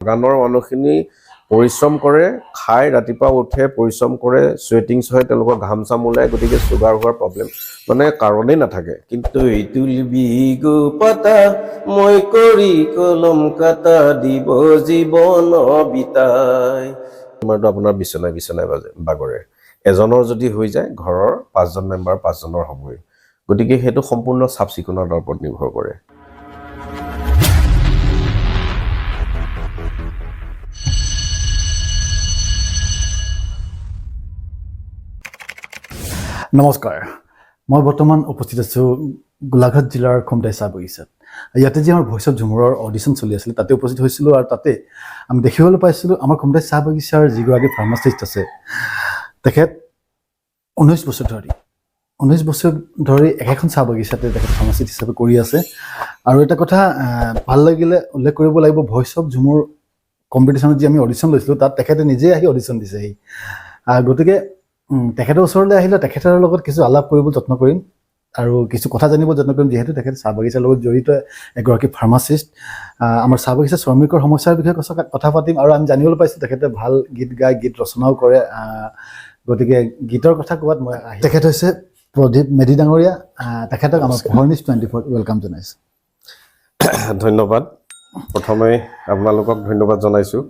বাগানৰ মানুহখিনি পৰিশ্ৰম কৰে, খাই ৰাতিপুৱা উঠে, পৰিশ্ৰম কৰে, চুৱেটিংছ হয়, তেওঁলোকৰ ঘাম চাম ওলায়, গতিকে চুগাৰ হোৱাৰ প্ৰব্লেম মানে কাৰণেই নাথাকে। কিন্তু তুলবি গো পাতা মই কৰি কলম কাটা দিব জীৱন বিতাই। তোমাৰতো আপোনাৰ বিচনাই বিচনাই বাগৰে। এজনৰ যদি হৈ যায় ঘৰৰ 5জন মেম্বাৰ 5জনৰ হ'বই। গতিকে সেইটো সম্পূৰ্ণ চাফ চিকুণতাৰ ওপৰত নিৰ্ভৰ কৰে। নমস্কাৰ, মই বৰ্তমান উপস্থিত আছোঁ গোলাঘাট জিলাৰ খুমটাই চাহ বাগিচাত। ইয়াতে যে আমাৰ ভইচ অফ ঝুমুৰৰ অডিশ্যন চলি আছিল তাতে উপস্থিত হৈছিলোঁ, আৰু তাতে আমি দেখিবলৈ পাইছিলোঁ আমাৰ খুমটাই চাহ বাগিচাৰ যিগৰাকী ফাৰ্মাচিষ্ট আছে তেখেত 19 বছৰ ধৰি একেখন চাহ বাগিচাতে তেখেত ফাৰ্মাচিষ্ট হিচাপে কৰি আছে। আৰু এটা কথা ভাল লাগিলে উল্লেখ কৰিব লাগিব, ভইচ অফ ঝুমুৰ কম্পিটিশ্যনত যি আমি অডিশ্যন লৈছিলোঁ তাত তেখেতে নিজেই আহি অডিশ্যন দিছেহি। গতিকে তেখেতৰ ওচৰলৈ আহিলে তেখেতৰ লগত কিছু আলাপ কৰিবলৈ যত্ন কৰিম আৰু কিছু কথা জানিব যত্ন কৰিম, যিহেতু তেখেত চাহ বাগিচাৰ লগত জড়িত এগৰাকী ফাৰ্মাচিষ্ট। আমাৰ চাহ বাগিচাৰ শ্ৰমিকৰ সমস্যাৰ বিষয়ে কথা পাতিম, আৰু আমি জানিবলৈ পাইছোঁ তেখেতে ভাল গীত গায়, গীত ৰচনাও কৰে। গতিকে গীতৰ কথা কোৱাত মই তেখেত হৈছে প্ৰদীপ মেধি ডাঙৰীয়া। তেখেতক আমাৰ পোহৰ নিউজ 24 ৱেলকাম জনাইছোঁ। ধন্যবাদ। প্ৰথমে আপোনালোকক ধন্যবাদ জনাইছোঁ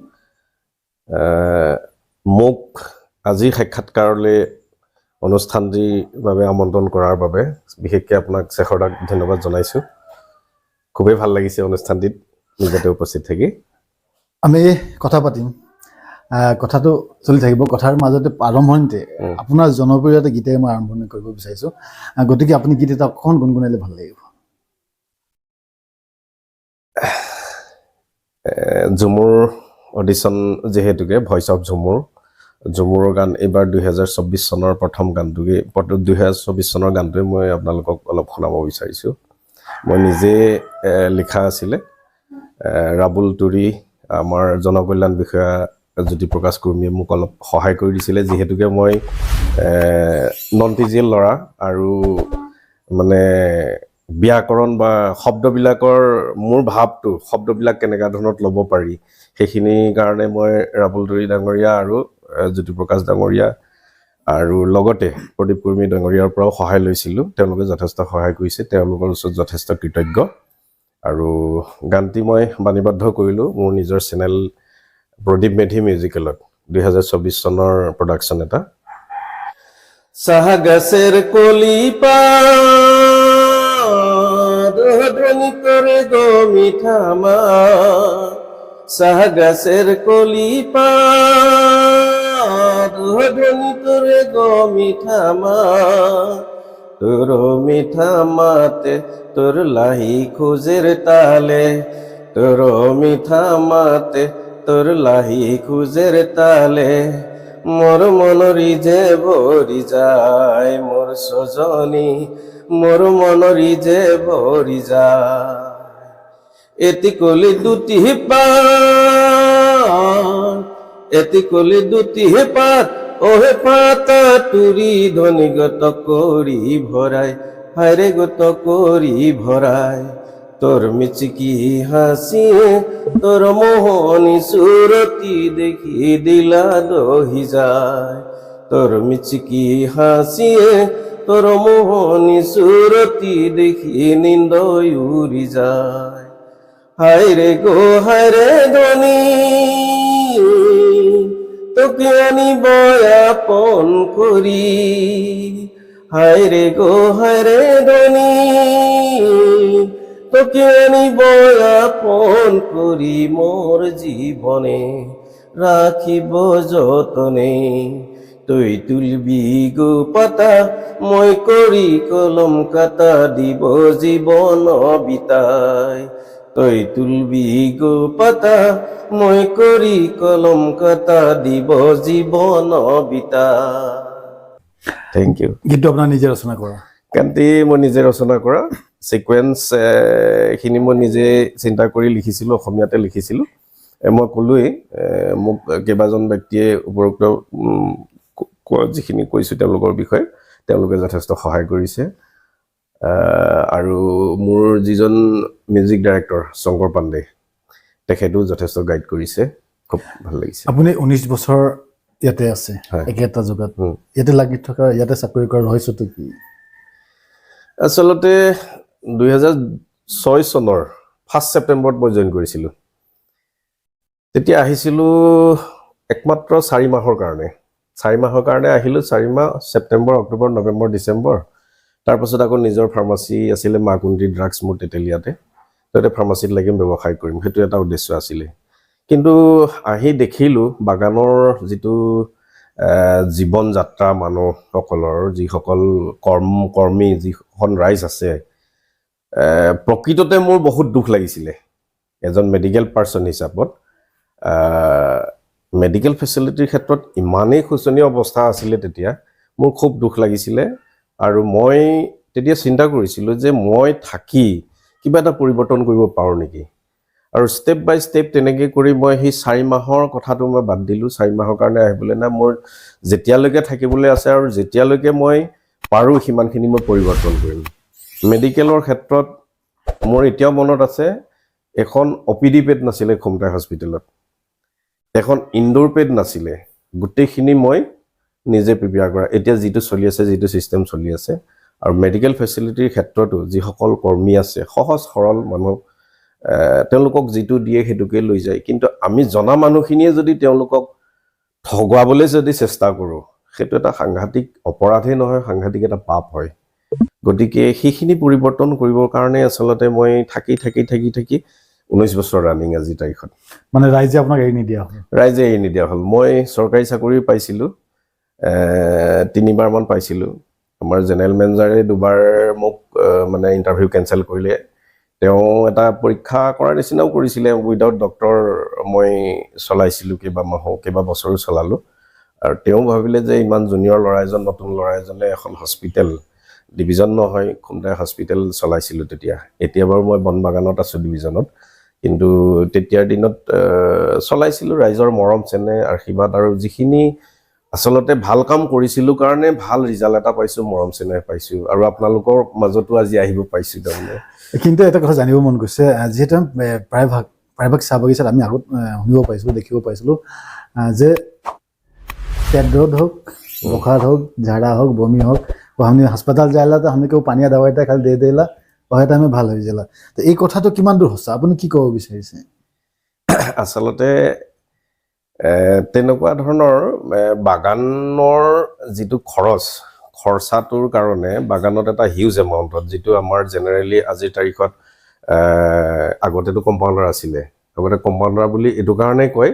মোক আজি সাক্ষাৎকাৰলৈ অনুষ্ঠানটিৰ বাবে আমন্ত্ৰণ কৰাৰ বাবে। বিশেষকৈ আপোনাক শেখৰদাক ধন্যবাদ জনাইছোঁ। খুবেই ভাল লাগিছে অনুষ্ঠানটিত নিজতে উপস্থিত থাকি। আমি কথা পাতিম, কথাটো চলি থাকিব। কথাৰ মাজতে আৰম্ভণিতে আপোনাৰ জনপ্ৰিয়তা গীতেৰে মই আৰম্ভণি কৰিব বিচাৰিছোঁ। গতিকে আপুনি গীত এটা অকণ গুণগুণালে ভাল লাগিব। ঝুমুৰ অডিশ্যন যিহেতুকে ভইচ অফ ঝুমুৰৰ গান এইবাৰ 2024 চনৰ প্ৰথম গানটোকে 2024 চনৰ গানটোৱে মই আপোনালোকক অলপ শুনাব বিচাৰিছোঁ। মই নিজে লিখা আছিলে। ৰাবুল তুৰী আমাৰ জনকল্যাণ বিষয়া জ্যোতিপ্ৰকাশ কুৰ্মীয়ে মোক অলপ সহায় কৰি দিছিলে, যিহেতুকে মই নন টিজিএল ল'ৰা আৰু মানে ব্যাকৰণ বা শব্দবিলাকৰ মোৰ ভাৱটো শব্দবিলাক কেনেকুৱা ধৰণত ল'ব পাৰি সেইখিনিৰ কাৰণে মই ৰাবুল তুৰী ডাঙৰীয়া আৰু জ্যোতিপ্ৰকাশ ডাঙৰীয়া আৰু লগতে প্ৰদীপ কুৰ্মী ডাঙৰীয়াৰ পৰাও সহায় লৈছিলোঁ। তেওঁলোকে যথেষ্ট সহায় কৰিছে, তেওঁলোকৰ ওচৰত যথেষ্ট কৃতজ্ঞ। আৰু গানটি মই বাণীবদ্ধ কৰিলোঁ মোৰ নিজৰ চেনেল প্ৰদীপ মেধি মিউজিকেলত 2024 চনৰ প্ৰডাকশ্যন এটা। চাহ গাছেৰ কলি ধ্বনি কৰে গো মিঠা মাত, চাহ গাছের কলি ধ্বনি করে গো মিঠা মাত, তোর মিঠা মাতে তোর লাহি খুজের তালে, তোর মিঠা মাতে তোর লাহি খুজের তালে, মোর মনরি যে ভরি যায় মোর সজনী, মোর মনরি যে ভরি যায়। এটি কলি দুটি পাত, এটি কলি দুটি পাত, ওহে পাতা তুরি ধ্বনি গত করি ভরায়, হায়রে গত করি ভরায়। তোর মিচকি হাসি তোর মোহনী সুরতি দেখি দিলা দহি যায়, তোর মিচকি হাসি তোর মোহনী সুরতি দেখি নিন্দ উড়ি যায়। হায়রে গো হায়রে ধনী তোকে আনিব আপন করি, হায়রে গো হায়রে ধনী তোকে আনিব আপন করি, মোর জীবনে রাখিব যতনে। তুই তুলবি গো পাতা মই করি কলম কাটা দিব জীবন বিতাই, তুই তুলবি গো পাতা মই করি কলম কাটা দিব জীবন বিতাই। Thank U. গীতটো আপোনাৰ নিজে ৰচনা কৰা? গানটি মই নিজে ৰচনা কৰা, সিকুৱেন্স খিনি মই নিজে চিন্তা কৰি লিখিছিলোঁ, অসমীয়াতে লিখিছিলোঁ। মই ক'লোৱেই মোক কেইবাজন ব্যক্তিয়ে উপৰোক্ত যিখিনি কৈছোঁ তেওঁলোকৰ বিষয়ে তেওঁলোকে যথেষ্ট সহায় কৰিছে। আৰু মোৰ যিজন মিউজিক ডাইৰেক্টৰ শংকৰ পাণ্ডে তেখেতেও যথেষ্ট গাইড কৰিছে খুব ভাল লাগিছে আপুনি 19 বছৰ ইয়াতে আছে হয়। একেটা জগত উম। ইয়াতে লাগি থকা ইয়াতে চাকৰি কৰাৰ ৰহস্যটো কি আচলতে 2006 চনৰ 1 ছেপ্টেম্বৰত মই জইন কৰিছিলোঁ তেতিয়া আহিছিলোঁ একমাত্ৰ 4 মাহৰ কাৰণে 4 মাহৰ কাৰণে আহিলোঁ 4 মাহ ছেপ্টেম্বৰ অক্টোবৰ নৱেম্বৰ ডিচেম্বৰ তাৰপাছত আকৌ নিজৰ ফাৰ্মাচী আছিলে মাকুন্দি ড্ৰাগছ মোৰ তেতেলিয়াতে তাতে ফাৰ্মাচীত লাগিম ব্যৱসায় কৰিম সেইটো এটা উদ্দেশ্য আছিলে কিন্তু আহি দেখিলোঁ বাগানৰ যিটো জীৱন যাত্ৰা মানুহসকলৰ যিসকল কৰ্মী যিখন ৰাইজ আছে প্ৰকৃততে মোৰ বহুত দুখ লাগিছিলে এজন মেডিকেল পাৰ্চন হিচাপত মেডিকেল ফেচিলিটিৰ ক্ষেত্ৰত ইমানেই শোচনীয় অৱস্থা আছিলে তেতিয়া মোৰ খুব দুখ লাগিছিলে আৰু মই তেতিয়া চিন্তা কৰিছিলোঁ যে মই থাকি কিবা এটা পৰিৱৰ্তন কৰিব পাৰোঁ নেকি আৰু ষ্টেপ বাই ষ্টেপ তেনেকৈ কৰি মই সেই 4 মাহৰ কথাটো মই বাদ দিলোঁ 4 মাহৰ কাৰণে আহিবলৈ না মোৰ যেতিয়ালৈকে থাকিবলৈ আছে আৰু যেতিয়ালৈকে মই পাৰোঁ সিমানখিনি মই পৰিৱৰ্তন কৰিম মেডিকেলৰ ক্ষেত্ৰত মোৰ এতিয়াও মনত আছে এখন অপিডি পেড নাছিলে খুমটাই হস্পিটেলত এখন ইনডোৰ পেড নাছিলে গোটেইখিনি মই নিজে প্ৰিপেয়াৰ কৰা এতিয়া যিটো চলি আছে যিটো সিস্টেম চলি আছে আৰু মেডিকেল ফেচিলিটিৰ ক্ষেত্ৰতো যিসকল কৰ্মী আছে সহজ সৰল মানুহ তেওঁলোকক যিটো দিয়ে সেইটোকে লৈ যায় কিন্তু আমি জনা মানুহখিনিয়ে যদি তেওঁলোকক ঠগাবলৈ যদি চেষ্টা কৰোঁ সেইটো এটা সাংঘাতিক অপৰাধে নহয় সাংঘাতিক এটা পাপ হয় গতিকে সেইখিনি পৰিৱৰ্তন কৰিবৰ কাৰণে আচলতে মই থাকি 19 বছৰ ৰানিং আজি তাৰিখত মানে ৰাইজে আপোনাক এৰি নিদিয়া হ'ল ৰাইজে এৰি নিদিয়া হ'ল মই চৰকাৰী চাকৰি পাইছিলোঁ 3বাৰমান পাইছিলোঁ আমাৰ জেনেৰেল মেনেজাৰে 2বাৰ মোক মানে ইণ্টাৰভিউ কেঞ্চেল কৰিলে তেওঁ এটা পৰীক্ষা কৰাৰ নিচিনাও কৰিছিলে উইদাউট ডক্টৰ মই চলাইছিলোঁ কেইবা বছৰো চলালোঁ আৰু তেওঁ ভাবিলে যে ইমান জুনিয়ৰ ল'ৰা এজন নতুন ল'ৰা এজনে এখন হস্পিটেল ডিভিজন নহয় খুমটাই হস্পিটেল চলাইছিলোঁ তেতিয়া এতিয়া বাৰু মই বনবাগানত আছোঁ ডিভিজনত কিন্তু তেতিয়াৰ দিনত চলাইছিলোঁ ৰাইজৰ মৰম চেনে আশীৰ্বাদ আৰু যিখিনি আচলতে ভাল কাম কৰিছিলোঁ কাৰণে ভাল ৰিজাল্ট এটা পাইছোঁ মৰম চেনে পাইছোঁ আৰু আপোনালোকৰ মাজতো আজি আহিব পাইছোঁ তাৰমানে কিন্তু এটা কথা জানিব মন গৈছে যিহেতু প্ৰায়ভাগ চাহ বাগিচাত আমি আগত শুনিব পাইছিলোঁ দেখিব পাইছিলোঁ যে পেট হোক बुखार हो झाड़ा हो बमी हो वो हमने अस्पताल जाला तो हमने केवल पानी दवाई এটা খালি দিয়ে দিলা হয়তো আমি ভাল হৈ যালা তো এই কথাটো কিমান দূৰ হসা আপুনি কি ক'ব বিচাৰিছে আসলতে তেনেকুৱা ধৰণৰ বাগানৰ যিটো খৰচাটোৰ কাৰণে বাগানত এটা হিউজ এমাউণ্টত যিটো আমাৰ জেনেৰেলি আজিৰ তাৰিখত আগতেটো কম্পাউণ্ডাৰ আছিলে আগতে কম্পাউণ্ডাৰ বুলি এটো কাৰণে কয়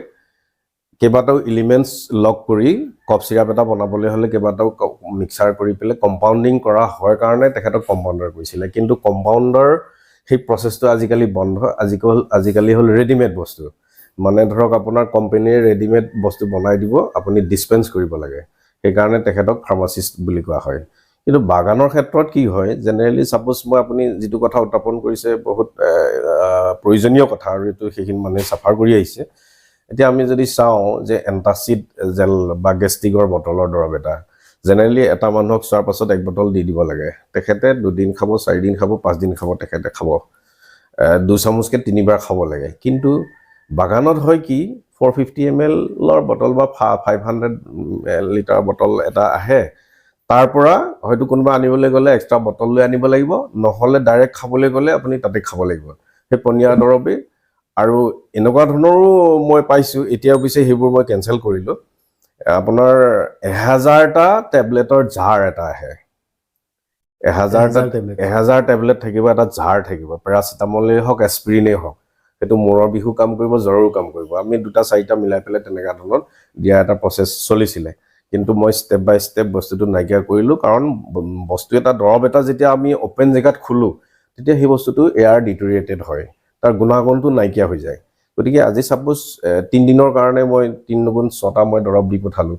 কেবাটাও এলিমেন্টস লক কৰি কফ সিৰাপ এটা বনাবলৈ হলে কেবাটাও মিক্সাৰ কৰি পেলে কম্পাউণ্ডিং কৰা হয় কাৰণে তেখেতক কম্পাউণ্ডাৰ কৈছিলে কিন্তু কম্পাউণ্ডাৰ সেই প্ৰসেসটো আজিকালি বন্ধ আজিকালি হল ৰেডিমেড বস্তু মানে ধৰক আপোনাৰ কোম্পানীৰ ৰেডিমেড বস্তু বনাই দিব আপুনি ডিসপেন্স কৰিব লাগে সেই কাৰণে তেখেতক ফাৰ্মাসিষ্ট বুলি কোৱা হয় কিন্তু বাগানৰ ক্ষেত্ৰত কি হয় জেনেৰেলি সাপোজ মই আপুনি যেটো কথা উত্থাপন কৰিছে বহুত প্ৰয়োজনীয় কথা আৰু এটো সেইখিনি মানে সাফাৰ কৰি আহিছে এতিয়া আমি যদি চাও যে এন্টাসিড জেল বা গেস্টিকৰ বটলৰ দৰব এটা জেনেৰেলি এটা মানুহক চোৱাৰ পাছত এক বটল দি দিব লাগে তেখেতে 2 দিন খাব 4 দিন খাব 5 দিন খাব তেখেতে খাব 2 চামুচকে 3 বাৰ খাব লাগে কিন্তু বাগানত হয় কি 450 ml ৰ বটল বা 500 লিটাৰ বটল এটা আহে তাৰ পৰা হয়তো কোনবা আনিবলৈ গলে এক্সট্ৰা বটল লৈ আনিব লাগিব নহলে ডাইৰেক্ট খাবলৈ গলে আপুনি তাতে খাব লাগিব হে পনিয়া দৰবে আৰু এনেকুৱা ধৰণৰো মই পাইছো এতিয়া অৱশ্যে হেবোৰ মই কেনসেল কৰিলো আপোনাৰ 1000টা টেবলেটৰ জাৰ এটা আহে 1000 টেবলেট থাকিব এটা জাৰ থাকিব পেৰাচিটামলে হক এস্পিৰিনে হক এটো মোৰৰ বিহু কাম কৰিব জৰুৰ কাম কৰিব আমি দুটা চাৰিটা মিলাই পেলে তেনেকা ধৰণৰ দিয়া এটা প্ৰসেস চলিছিলে কিন্তু মই স্টেপ বাই স্টেপ বস্তুটো নাইকিয়া কৰিলো কাৰণ বস্তু এটা দৰব এটা যেতিয়া আমি ওপেন জেগাত খুলো তেতিয়া সেই বস্তুটো এয়াৰ ডিটোৰিয়েটেড হয় তাৰ গুণাগুণটো নাইকিয়া হৈ যায় গতিকে আজি সাপোজ 3 দিনৰ কাৰণে মই 3 গুণ 6টা মই দৰব দি পঠালো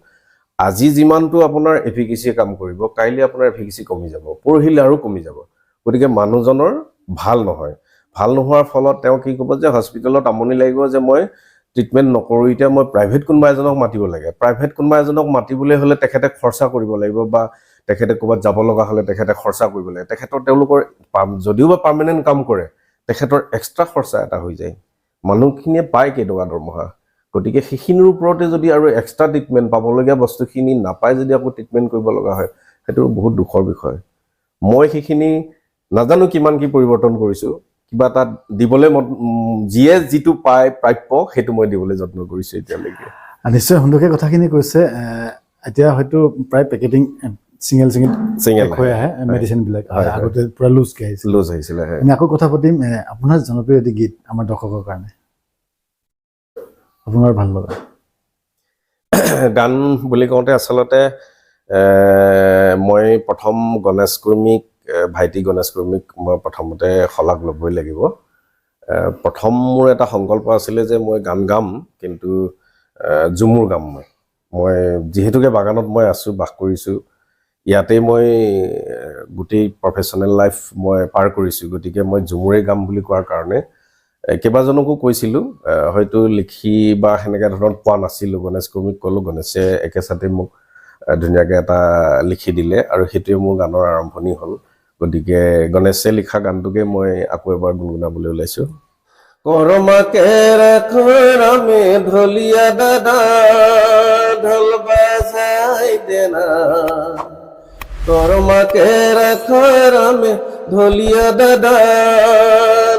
আজি যিমানটো আপোনাৰ এফিকেসি কাম কৰিব কাইলে আপোনাৰ এফিকেসি কমি যাব পৰহিলে আৰু কমি যাব গতিকে মানুহজনৰ ভাল নহয় ভাল নোহোৱাৰ ফলত তেওঁ কি ক'ব যে হস্পিটেলত আমনি লাগিব যে মই ট্ৰিটমেন্ট নকৰো এতিয়া মই প্ৰাইভেট কোনবা এজনক মাতিব লাগে প্ৰাইভেট কোনবা এজনক মাতিবলৈ হলে তেখেতে খৰচা কৰিব লাগিব বা তেখেতে ক'বাত যাব লগা হলে তেখেতে খৰচা কৰিব লাগে তেখেতৰ তেওঁলোকৰ যদিও বা পাৰ্মানেন্ট কাম কৰে তেখেতৰ এক্সট্ৰা খৰচা এটা হৈ যায় মানুহখিনিয়ে পায় কেইটকা দৰমহা গতিকে সেইখিনিৰ ওপৰতে যদি আৰু এক্সট্ৰা ট্ৰিটমেণ্ট পাবলগীয়া বস্তুখিনি নাপায় যদি আকৌ ট্ৰিটমেণ্ট কৰিব লগা হয় সেইটো বহুত দুখৰ বিষয় মই সেইখিনি নাজানো কিমান কি পৰিৱৰ্তন কৰিছোঁ কিবা এটা দিবলৈ যিয়ে যিটো পায় প্ৰাপ্য সেইটো মই দিবলৈ যত্ন কৰিছোঁ এতিয়ালৈকে নিশ্চয় সুন্দৰকৈ কথাখিনি কৈছে এতিয়া হয়তো প্ৰায় পেকেটিং চিঙেল হৈ আহে মেডিচিনবিলাক আগতে পূৰা লুজকৈ আহিছিলে আমি আকৌ কথা পাতিম আপোনাৰ জনপ্ৰিয় এটি গীত আমাৰ দৰ্শকৰ কাৰণে আপোনাৰ ভাল লগা গান বুলি কওঁতে আচলতে মই প্ৰথম গণেশ কৰ্মীক ভাইটি গণেশ কৰ্মীক মই প্ৰথমতে শলাগ ল'বই লাগিব প্ৰথম মোৰ এটা সংকল্প আছিলে যে মই গান গাম কিন্তু ঝুমুৰ গাম মই যিহেতুকে বাগানত মই আছোঁ বাস কৰিছোঁ ইয়াতে মই গোটেই প্ৰফেশ্যনেল লাইফ মই পাৰ কৰিছোঁ গতিকে মই ঝুমুৰে গাম বুলি কোৱাৰ কাৰণে কেইবাজনকো কৈছিলোঁ হয়তো লিখি বা সেনেকুৱা ধৰণৰ পোৱা নাছিলোঁ গণেশ কৰ্মীক ক'লোঁ গণেশে একেচাতে মোক ধুনীয়াকৈ এটা লিখি দিলে আৰু সেইটোৱে মোৰ গানৰ আৰম্ভণি হ'ল গতিকে গণেশে লিখা গানটোকে মই আকৌ এবাৰ গুণগুণাবলৈ ওলাইছোঁ কৰমাকে ৰাখৰামে ঢলিয়া দাদা ঢল বাজাই দেনা কৰমাকে ৰাখৰামে ঢলিয়া দাদা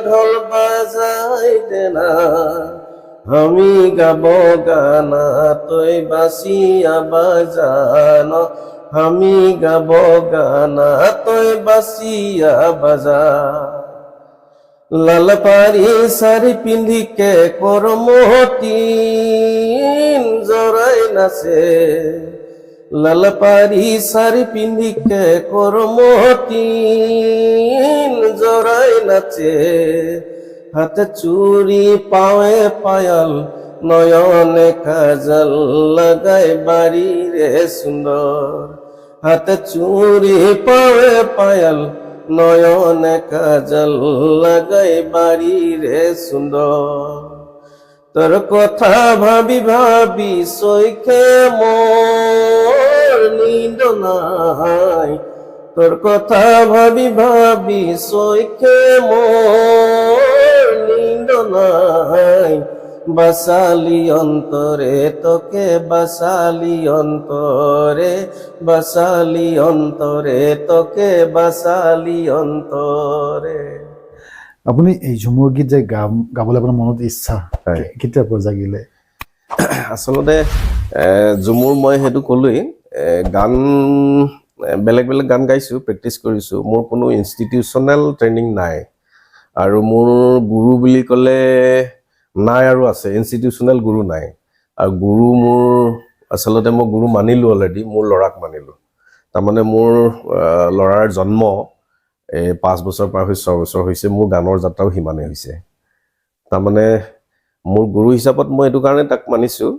ঢল বাজাই দেনা আমি গাব গানা তই বাচিয়া বাজান আমি গাব গানা তই বাচিয়া বাজা লাল পাৰি শাৰী পিন্ধিকে কৰমহতীন জৰাই নাচে লাল পাৰি শাৰী পিন্ধিকে কৰমহতীন জৰাই নাচে হাতে চুৰি পাৱে পায়াল নয়নে কাজল লগাই বাড়িৰে সুন্দৰ হাতে চুৰি পাৱে পায়াল নয়নে কাজল লাগাই বাড়িরে সুন্দর তোর কথা ভাবি ভাবি চৈখে মোর নিদ নাই তোর কথা ভাবি ভাবি চৈখে মোর নিদ নাই বাসালি অন্তরে তোকে বাসালি অন্তরে তোকে বাসালি অন্তরে আপুনি এই ঝুমুৰ গীত যে গাবলৈ আপোনাৰ মনত ইচ্ছা কেতিয়াৰ পৰা জাগিলে আচলতে ঝুমুৰ মই সেইটো ক'লোৱেই গান বেলেগ বেলেগ গান গাইছোঁ প্ৰেক্টিছ কৰিছোঁ মোৰ কোনো ইনষ্টিটিউচনেল ট্ৰেইনিং নাই আৰু মোৰ গুৰু বুলি ক'লে নাই আৰু আছে ইনষ্টিটিউচনেল গুৰু নাই আৰু গুৰু মোৰ আচলতে মই গুৰু মানিলোঁ অলৰেডি মোৰ ল'ৰাক মানিলোঁ তাৰমানে মোৰ ল'ৰাৰ জন্ম 5 বছৰ পাৰ হৈ 6 বছৰ হৈছে মোৰ গানৰ যাত্ৰাও সিমানেই হৈছে তাৰমানে মোৰ গুৰু হিচাপত মই এইটো কাৰণে তাক মানিছোঁ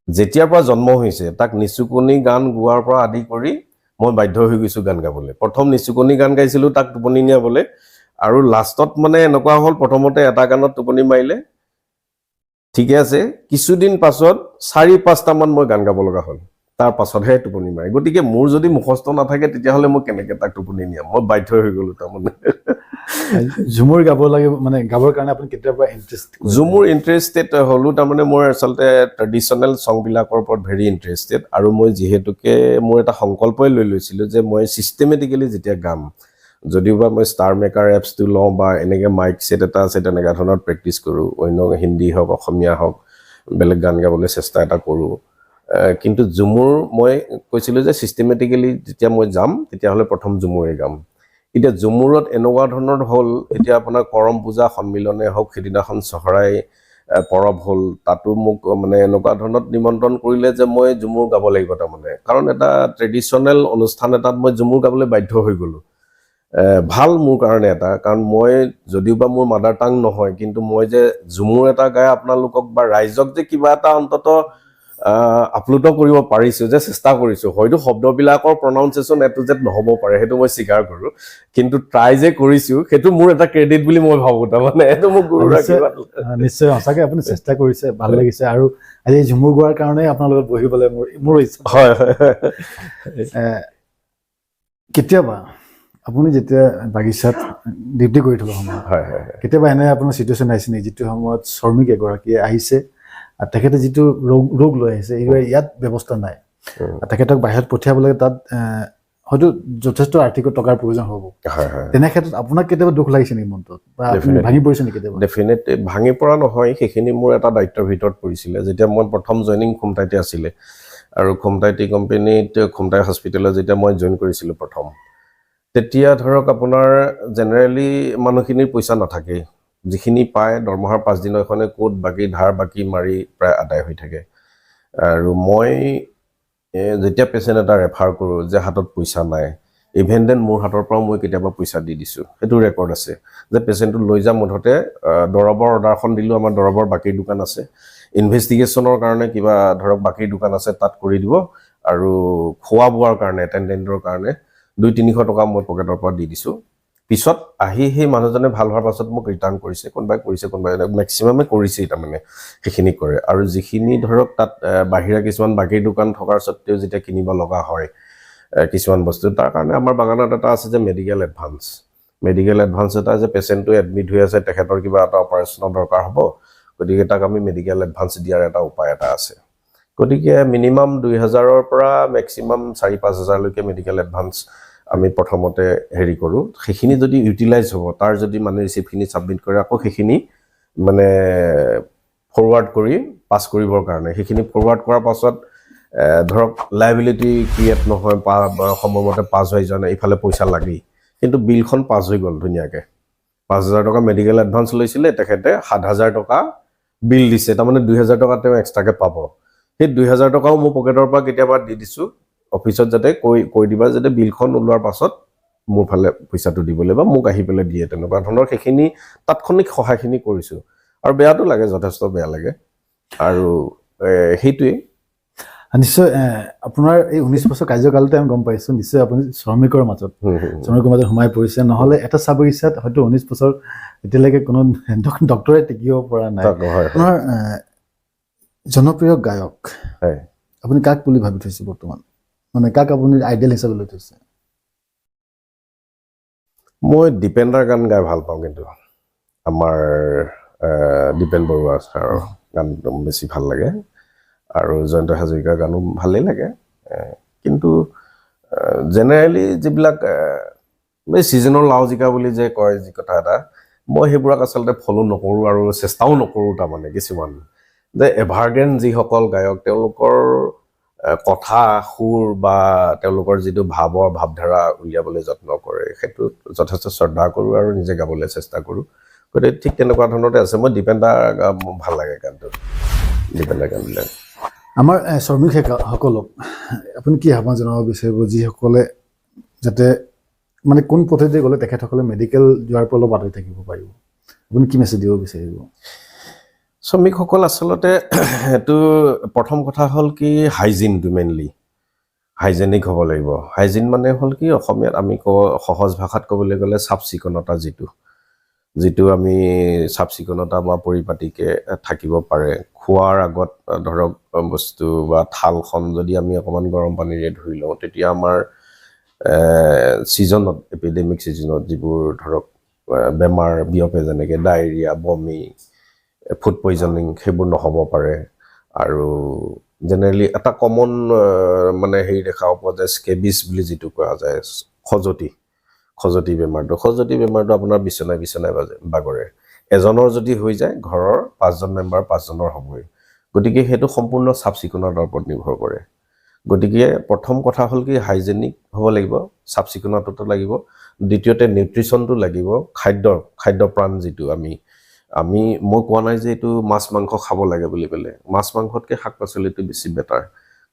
যেতিয়াৰ পৰা জন্ম হৈছে তাক নিচুকনি গান গোৱাৰ পৰা আদি কৰি মই বাধ্য হৈ গৈছোঁ গান গাবলৈ প্ৰথম নিচুকনি গান গাইছিলোঁ তাক টোপনি নিয়াবলৈ আৰু লাষ্টত মানে এনেকুৱা হ'ল প্ৰথমতে এটা গানত টোপনি মাৰিলে ঠিকে আছে কিছুদিন পাছত 4-5টা মান মই গান গাব লগা হ'ল তাৰ পাছতহে টোপনি মাৰে গতিকে মোৰ যদি মুখস্থ নাথাকে তেতিয়াহ'লে মই কেনেকৈ তাক টোপনি নিয়াম মই বাধ্য হৈ গ'লোঁ তাৰমানে ঝুমুৰ গাব লাগে মানে গাবৰ কাৰণে আপুনি কেতিয়াৰ পৰা ঝুমুৰ ইণ্টাৰেষ্টেড হ'লোঁ তাৰমানে মই আচলতে ট্ৰেডিশ্যনেল ছংবিলাকৰ ওপৰত ভেৰি ইণ্টাৰেষ্টেড আৰু মই যিহেতুকে মোৰ এটা সংকল্পই লৈ লৈছিলোঁ যে মই ছিষ্টেমেটিকেলি যেতিয়া গাম যদিওবা মই ষ্টাৰ মেকাৰ এপছটো লওঁ বা এনেকৈ মাইক ছেট এটা আছে তেনেকুৱা ধৰণৰ প্ৰেক্টিছ কৰোঁ অন্য হিন্দী হওক অসমীয়া হওক বেলেগ গান গাবলৈ চেষ্টা এটা কৰোঁ কিন্তু ঝুমুৰ মই কৈছিলোঁ যে ছিষ্টেমেটিকেলি যেতিয়া মই যাম তেতিয়াহ'লে প্ৰথম ঝুমুৰে গাম এতিয়া ঝুমুৰত এনেকুৱা ধৰণৰ হ'ল এতিয়া আপোনাৰ কৰম পূজা সন্মিলনে হওক সেইদিনাখন চহৰাই পৰৱ হ'ল তাতো মোক মানে এনেকুৱা ধৰণত নিমন্ত্ৰণ কৰিলে যে মই ঝুমুৰ গাব লাগিব তাৰমানে কাৰণ এটা ট্ৰেডিশ্যনেল অনুষ্ঠান এটাত মই ঝুমুৰ গাবলৈ বাধ্য হৈ গ'লোঁ ভাল মোৰ কাৰণে এটা কাৰণ মই যদিওবা মোৰ মাদাৰ টাং নহয় কিন্তু মই যে ঝুমুৰ এটা গাই আপোনালোকক বা ৰাইজক যে কিবা এটা অন্তত আপলোড কৰিব পাৰিছোঁ যে চেষ্টা কৰিছোঁ হয়তো শব্দবিলাকৰ প্ৰনাউন্সিয়েশ্যন এটো জেড নহ'ব পাৰে সেইটো মই স্বীকাৰ কৰোঁ কিন্তু ট্ৰাই যে কৰিছোঁ সেইটো মোৰ এটা ক্ৰেডিট বুলি মই ভাবোঁ তাৰমানে এইটো মোক গুৰু নিশ্চয় সঁচাকৈ আপুনি চেষ্টা কৰিছে ভাল লাগিছে আৰু আজি ঝুমুৰ গোৱাৰ কাৰণে আপোনাৰ লগত বহিবলৈ মোৰ ইচ্ছা হয় কেতিয়াবা আপুনি যেতিয়া বাগিচাত ডিউটি কৰি থকা সময়ত হয় হয় হয় কেতিয়াবা এনে আপোনাৰ চিটুৱেশ্যন আহিছে নেকি যিটো সময়ত শ্ৰমিক এগৰাকীয়ে আহিছে আৰু তেখেতে যিটো ৰোগ লৈ আহিছে এইবাৰ ইয়াত ব্যৱস্থা নাই আৰু তেখেতক বাহিৰত পঠিয়াবলৈ তাত হয়তো যথেষ্ট আৰ্থিক টকাৰ প্ৰয়োজন হ'ব হয় হয় তেনে ক্ষেত্ৰত আপোনাক কেতিয়াবা দুখ লাগিছে নেকি মনটোত বা আপুনি Definitely. ভাঙি পৰিছে নেকি কেতিয়াবা ডেফিনেটলি ভাঙি পৰা নহয় সেইখিনি মোৰ এটা দায়িত্বৰ ভিতৰত পৰিছিলে যেতিয়া মই প্ৰথম জইনিং খুমটাইতে আছিলে আৰু খুমটাই টি কোম্পানীত খুমটাই হস্পিটেলত যেতিয়া মই জইন কৰিছিলোঁ প্ৰথম তেতিয়া ধৰক আপোনাৰ জেনেৰেলি মানুহখিনিৰ পইচা নাথাকেই যিখিনি পায় দৰমহাৰ 5 দিনৰখনে ক'ত বাকী ধাৰ বাকী মাৰি প্ৰায় আদায় হৈ থাকে আৰু মই যেতিয়া পেচেণ্ট এটা ৰেফাৰ কৰোঁ যে হাতত পইচা নাই ইভেন দেন মোৰ হাতৰ পৰাও মই কেতিয়াবা পইচা দি দিছোঁ সেইটো ৰেকৰ্ড আছে যে পেচেণ্টটো লৈ যাম মুঠতে দৰৱৰ অৰ্ডাৰখন দিলোঁ আমাৰ দৰৱৰ বাকী দোকান আছে ইনভেষ্টিগেশ্যনৰ কাৰণে কিবা ধৰক বাকী দোকান আছে তাত কৰি দিব আৰু খোৱা বোৱাৰ কাৰণে এটেণ্ডেণ্টৰ কাৰণে 200-300 টকা মই পকেটৰ পৰা দি দিছোঁ পিছত আহি সেই মানুহজনে ভাল হোৱাৰ পাছত মোক ৰিটাৰ্ণ কৰিছে কোনোবাই মেক্সিমামে কৰিছেই তাৰমানে সেইখিনি কৰে আৰু যিখিনি ধৰক তাত বাহিৰা কিছুমান বাকী দোকান থকাৰ স্বত্তেও যেতিয়া কিনিব লগা হয় কিছুমান বস্তু তাৰ কাৰণে আমাৰ বাগানত এটা আছে যে মেডিকেল এডভান্স এটা যে পেচেণ্টটো এডমিট হৈ আছে তেখেতৰ কিবা এটা অপাৰেশ্যনৰ দৰকাৰ হ'ব গতিকে তাক আমি মেডিকেল এডভান্স দিয়াৰ এটা উপায় এটা আছে গতিকে মিনিমাম 2000ৰ পৰা মেক্সিমাম 4-5 লৈকে মেডিকেল এডভান্স আমি প্ৰথমতে হেৰি কৰোঁ সেইখিনি যদি ইউটিলাইজ হ'ব তাৰ যদি মানে ৰিচিপ্টখিনি ছাবমিট কৰে আকৌ সেইখিনি মানে ফৰৱাৰ্ড কৰি পাছ কৰিবৰ কাৰণে সেইখিনি ফৰৱাৰ্ড কৰাৰ পাছত ধৰক লাইবিলিটি ক্ৰিয়েট নহয় সময়মতে পাছ হৈ যোৱা নাই ইফালে পইচা লাগেই কিন্তু বিলখন পাছ হৈ গ'ল ধুনীয়াকৈ 5000 টকা মেডিকেল এডভান্স লৈছিলে তেখেতে 7000 টকা বিল দিছে তাৰমানে 2000 টকা তেওঁ এক্সট্ৰাকৈ পাব সেই 2000 টকাও মোৰ পকেটৰ পৰা কেতিয়াবা দি দিছোঁ অফিচত যাতে কৈ দিবা যাতে বিলখন ওলোৱাৰ পাছত মোৰ ফালে পইচাটো দিবলৈ বা মোক আহি পেলাই দিয়ে তেনেকুৱা ধৰণৰ সেইখিনি তাৎক্ষণিক সহায়খিনি কৰিছোঁ আৰু বেয়াটো লাগে যথেষ্ট বেয়া লাগে আৰু সেইটোৱেই নিশ্চয় আপোনাৰ এই 19 বছৰ কাৰ্যকালতে আমি গম পাইছোঁ নিশ্চয় আপুনি শ্ৰমিকৰ মাজত সোমাই পৰিছে নহ'লে এটা চাহ বাগিচাত হয়তো 19 বছৰ এতিয়ালৈকে কোনো ডক্টৰে টিকিব পৰা নাই আপোনাৰ জনপ্ৰিয় গায়ক আপুনি কাক বুলি ভাবি থৈছে বৰ্তমান মানে কাক আপুনি আইডিয়েল হিচাপে লৈ থৈছে মই দীপেন্দাৰ গান গাই ভাল পাওঁ কিন্তু আমাৰ দীপেন বৰুৱা ছাৰৰ গান বেছি ভাল লাগে আৰু জয়ন্ত হাজৰিকাৰ গানো ভালেই লাগে কিন্তু জেনেৰেলি যিবিলাক ছিজনৰ লাও জিকা বুলি যে কয় যি কথা এটা মই সেইবোৰক আচলতে ফলো নকৰোঁ আৰু চেষ্টাও নকৰোঁ তাৰমানে কিছুমান যে এভাৰগ্ৰেন যিসকল গায়ক তেওঁলোকৰ কথা সুৰ বা তেওঁলোকৰ যিটো ভাৱধাৰা উলিয়াবলৈ যত্ন কৰে সেইটো যথেষ্ট শ্ৰদ্ধা কৰোঁ আৰু নিজে গাবলৈ চেষ্টা কৰোঁ গতিকে ঠিক তেনেকুৱা ধৰণতে আছে মই দীপেন্দাৰ ভাল লাগে গানটো দীপেন্দাৰ গানবিলাক আমাৰ শ্ৰমিকসকলক আপুনি কি আহ্বান জনাব বিচাৰিব যিসকলে যাতে মানে কোন পদ্ধতিৰে গ'লে তেখেতসকলে মেডিকেল যোৱাৰ পৰা অলপ আঁতৰি থাকিব পাৰিব আপুনি কি মেছেজ দিব বিচাৰিব শ্ৰমিকসকল আচলতে এইটো প্ৰথম কথা হ'ল কি হাইজিনটো মেইনলি হাইজেনিক হ'ব লাগিব হাইজিন মানে হ'ল কি অসমীয়াত আমি সহজ ভাষাত ক'বলৈ গ'লে চাফ চিকুণতা যিটো আমি চাফ চিকুণতা বা পৰিপাটিকে থাকিব পাৰে খোৱাৰ আগত ধৰক বস্তু বা থালখন যদি আমি অকণমান গৰম পানীৰে ধুই লওঁ তেতিয়া আমাৰ ছিজনত এপিডেমিক ছিজনত যিবোৰ ধৰক বেমাৰ বিয়পে যেনেকৈ ডায়েৰিয়া বমি ফুড পয়জনিং সেইবোৰ নহ'ব পাৰে আৰু জেনেৰেলি এটা কমন মানে হেৰি দেখা পোৱা যায় স্কেবিছ বুলি যিটো কোৱা যায় খজতি বেমাৰটো আপোনাৰ বিচনাই বাগৰে এজনৰ যদি হৈ যায় ঘৰৰ 5জন মেম্বাৰ 5জনৰ হ'বই গতিকে সেইটো সম্পূৰ্ণ চাফ চিকুণতাৰ ওপৰত নিৰ্ভৰ কৰে গতিকে প্ৰথম কথা হ'ল কি হাইজেনিক হ'ব লাগিব চাফ চিকুণতাটো লাগিব দ্বিতীয়তে নিউট্ৰিশ্যনটো লাগিব খাদ্য প্ৰাণ যিটো মই কোৱা নাই যে এইটো মাছ মাংস খাব লাগে বুলি ক'লে মাছ মাংসতকৈ শাক পাচলিটো বেছি বেটাৰ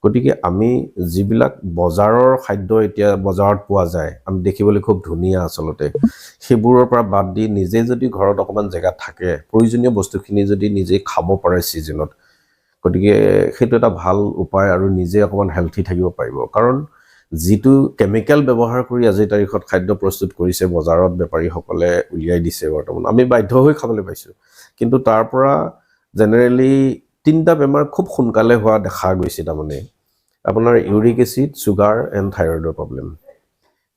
গতিকে আমি যিবিলাক বজাৰৰ খাদ্য এতিয়া বজাৰত পোৱা যায় আমি দেখিবলৈ খুব ধুনীয়া আচলতে সেইবোৰৰ পৰা বাদ দি নিজে যদি ঘৰত অকণমান জেগা থাকে প্ৰয়োজনীয় বস্তুখিনি যদি নিজে খাব পাৰে ছিজনত গতিকে সেইটো এটা ভাল উপায় আৰু নিজে অকণমান হেলথি থাকিব পাৰিব কাৰণ যিটো কেমিকেল ব্যৱহাৰ কৰি আজিৰ তাৰিখত খাদ্য প্ৰস্তুত কৰিছে বজাৰত বেপাৰীসকলে উলিয়াই দিছে বৰ্তমান আমি বাধ্য হৈ খাবলৈ পাইছোঁ কিন্তু তাৰ পৰা জেনেৰেলি 3টা বেমাৰ খুব সোনকালে হোৱা দেখা গৈছে তাৰমানে আপোনাৰ ইউৰিক এচিড চুগাৰ এণ্ড থাইৰয়ডৰ প্ৰব্লেম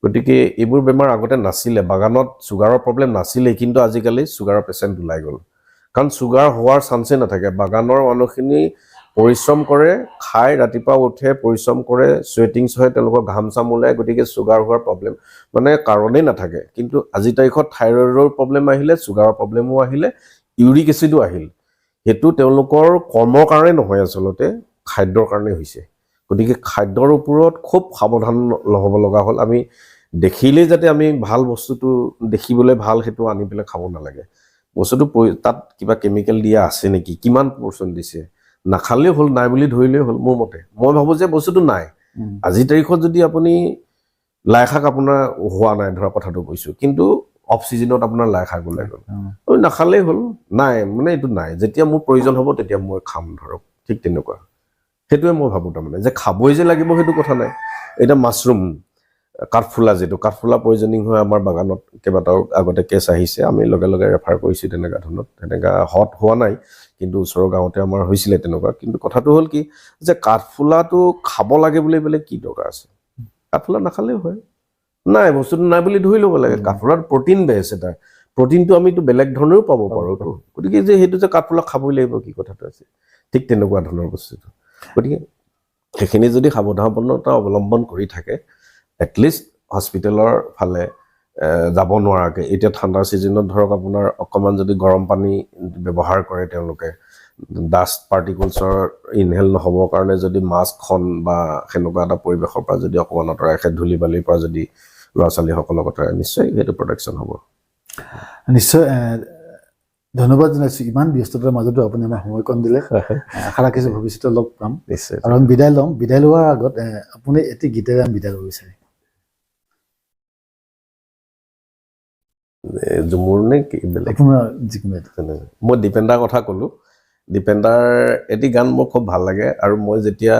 গতিকে এইবোৰ বেমাৰ আগতে নাছিলে, বাগানত চুগাৰৰ প্ৰব্লেম নাছিলেই, কিন্তু আজিকালি চুগাৰৰ পেচেণ্ট ওলাই গ'ল। কাৰণ চুগাৰ হোৱাৰ চান্সেই নাথাকে। বাগানৰ মানুহখিনি পৰিশ্ৰম কৰে, খাই ৰাতিপুৱা উঠে, পৰিশ্ৰম কৰে, চুৱেটিংছ হয়, তেওঁলোকৰ ঘাম চাম ওলায়, গতিকে চুগাৰ হোৱাৰ প্ৰব্লেম মানে কাৰণেই নাথাকে। কিন্তু আজিৰ তাৰিখত থাইৰয়ডৰ প্ৰব্লেম আহিলে, চুগাৰৰ প্ৰব্লেমো আহিলে, ইউৰিক এচিডো আহিল। সেইটো তেওঁলোকৰ কৰ্মৰ কাৰণে নহয়, আচলতে খাদ্যৰ কাৰণে হৈছে। গতিকে খাদ্যৰ ওপৰত খুব সাৱধান হ'ব লগা হ'ল। আমি দেখিলেই যাতে আমি ভাল বস্তুটো দেখিবলৈ ভাল সেইটো আনি পেলাই খাব নালাগে। বস্তুটো তাত কিবা কেমিকেল দিয়া আছে নেকি, কিমান % দিছে, নাখালেই হ'ল, নাই বুলি ধৰিলেই হ'ল। মোৰ মতে মই ভাবোঁ যে বস্তুটো নাই। আজিৰ তাৰিখত যদি আপুনি লাই শাক আপোনাৰ হোৱা নাই, ধৰা কথাটো কৈছোঁ, কিন্তু অফ ছিজনত আপোনাৰ লাই শাক ওলাই গ'ল, নাখালেই হ'ল, নাই মানে এইটো নাই, যেতিয়া মোৰ প্ৰয়োজন হ'ব তেতিয়া মই খাম, ধৰক ঠিক তেনেকুৱা। সেইটোৱে মই ভাবোঁ তাৰমানে যে খাবই যে লাগিব সেইটো কথা নাই। এতিয়া মাছৰুম, কাঠফুলা, যিটো কাঠফুলা পয়জনিং হৈ আমাৰ বাগানত কেইবাটাও আগতে কেছ আহিছে, আমি লগে লগে ৰেফাৰ কৰিছোঁ তেনেকুৱা ধৰণৰ। তেনেকুৱা হট হোৱা নাই, কিন্তু ওচৰৰ গাঁৱতে আমাৰ হৈছিলে তেনেকুৱা। কিন্তু কথাটো হ'ল কি যে কাঠফুলাটো খাব লাগে বুলি পেলাই কি দৰকাৰ আছে? কাঠফুলা নাখালেও হয়, নাই বস্তুটো নাই বুলি ধৰি ল'ব লাগে। কাঠফুলাত প্ৰটিন বেছ এটা, প্ৰটিনটো আমিতো বেলেগ ধৰণেও পাব পাৰোঁতো। গতিকে যে সেইটো যে কাঠফুলা খাবই লাগিব কি কথাটো আছে, ঠিক তেনেকুৱা ধৰণৰ বস্তুটো। গতিকে সেইখিনি যদি সাৱধানতা অৱলম্বন কৰি থাকে, এটলিষ্ট হস্পিটেলৰ ফালে যাব নোৱাৰাকৈ, এতিয়া ঠাণ্ডাৰ ছিজনত ধৰক আপোনাৰ অকণমান যদি গৰম পানী ব্যৱহাৰ কৰে তেওঁলোকে, ডাষ্ট পাৰ্টিকলছৰ ইনহেল নহ'বৰ কাৰণে যদি মাস্কখন বা সেনেকুৱা এটা পৰিৱেশৰ পৰা যদি অকণমান আঁতৰাই ৰাখে, ধূলি বালিৰ পৰা যদি ল'ৰা ছোৱালীসকলক আঁতৰাই, নিশ্চয় সেইটো প্ৰটেকশ্যন হ'ব। নিশ্চয় ধন্যবাদ জনাইছোঁ। ইমান ব্যস্ততাৰ মাজতো আপুনি আমাৰ সময়কণ দিলে। আশা ৰাখিছোঁ ভৱিষ্যতে লগ পাম। নিশ্চয়। আৰু আমি বিদায় ল'ম। বিদায় লোৱাৰ আগত আপুনি এটি গীতেৰে আমি বিদায় ল'ব বিচাৰিম। ঝুমুৰ নে কি বেলেগ? আপোনাৰ যিকোনো এটা। মই দীপেন্দাৰ কথা ক'লোঁ। দীপেন্দাৰ এটি গান মোৰ খুব ভাল লাগে, আৰু মই যেতিয়া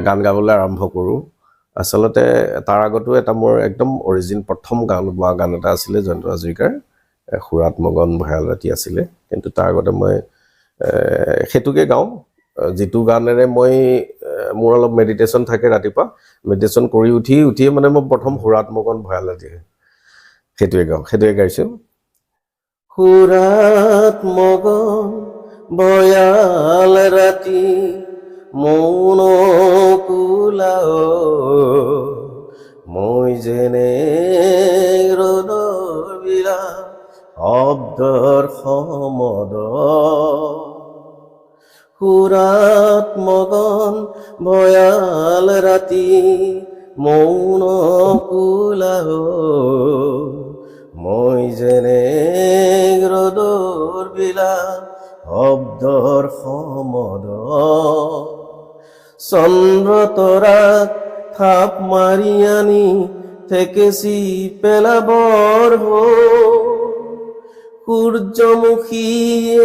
গান গাবলৈ আৰম্ভ কৰোঁ, আচলতে তাৰ আগতো এটা মোৰ একদম অৰিজিন প্ৰথম গান গোৱা গান এটা আছিলে জয়ন্ত হাজৰিকাৰ, সুৰাত মগন ভয়াল ৰাতি আছিলে। কিন্তু তাৰ আগতে মই সেইটোকে গাওঁ, যিটো গানেৰে মই মোৰ অলপ মেডিটেশ্যন থাকে ৰাতিপুৱা, মেডিটেশ্যন কৰি উঠিয়ে মানে মই প্ৰথম সুৰাত মগন ভয়াল ৰাতি সেইটোৱে গাওঁ, সেইটোৱে গাইছোঁ। সুৰাত মগন ভয়াল ৰাতি মৌন কুলাও, মই যেনে ৰ'দৰ বিৰা শব্দৰ সমদ, সুৰাত মগন ভয়াল ৰাতি মৌন কুলাও, মই যেনে ৰ'দৰ বিলা শব্দৰ সমদ, চন্দ্ৰ তৰাক থাপ মাৰি আনি থেকেচি পেলাবৰ সূৰ্যমুখীয়ে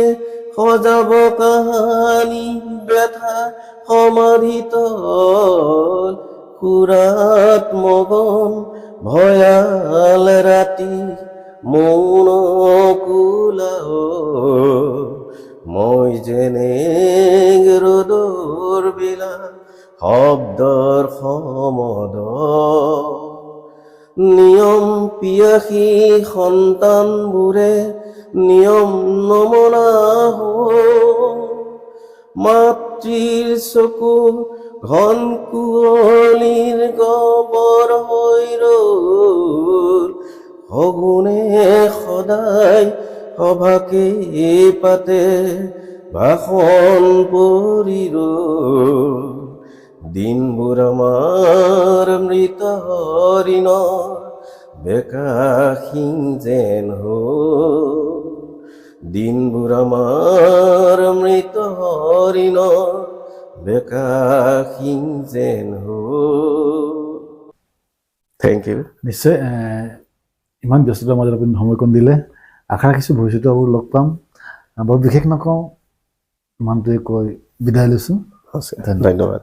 সজাব কাহানি ব্যথা সমাধিত, সুৰাত মগন ভয়াল ৰাতি মৌন কুলাও, মই যেনে ৰ'দৰ বিলা শব্দৰ সমদ, নিয়ম পিয়াসী সন্তানবোৰে নিয়ম নমনা হ'ল, মাতৃৰ চকু ঘন কুঁৱলীৰ গবৰ হৈ ৰ'ল, সগুনে সদায় সভাকে পাতে ভাষণ পৰি ৰ'ল, দিনবোৰ আমাৰ মৃত হৰিণৰ বেকাশীন যেন হ'ল, দিনবোৰ আমাৰ মৃত হৰিণৰ বেকাশীন যেন হ'ল। Thank you. নিশ্চয় ইমান ব্যস্ততাৰ মাজত আপুনি সময়কণ দিলে। আশা ৰাখিছোঁ ভৱিষ্যতে আৰু লগ পাম। বৰ বিশেষ নকওঁ, ইমানটোৱে কৈ বিদায় লৈছোঁ। ধন্যবাদ।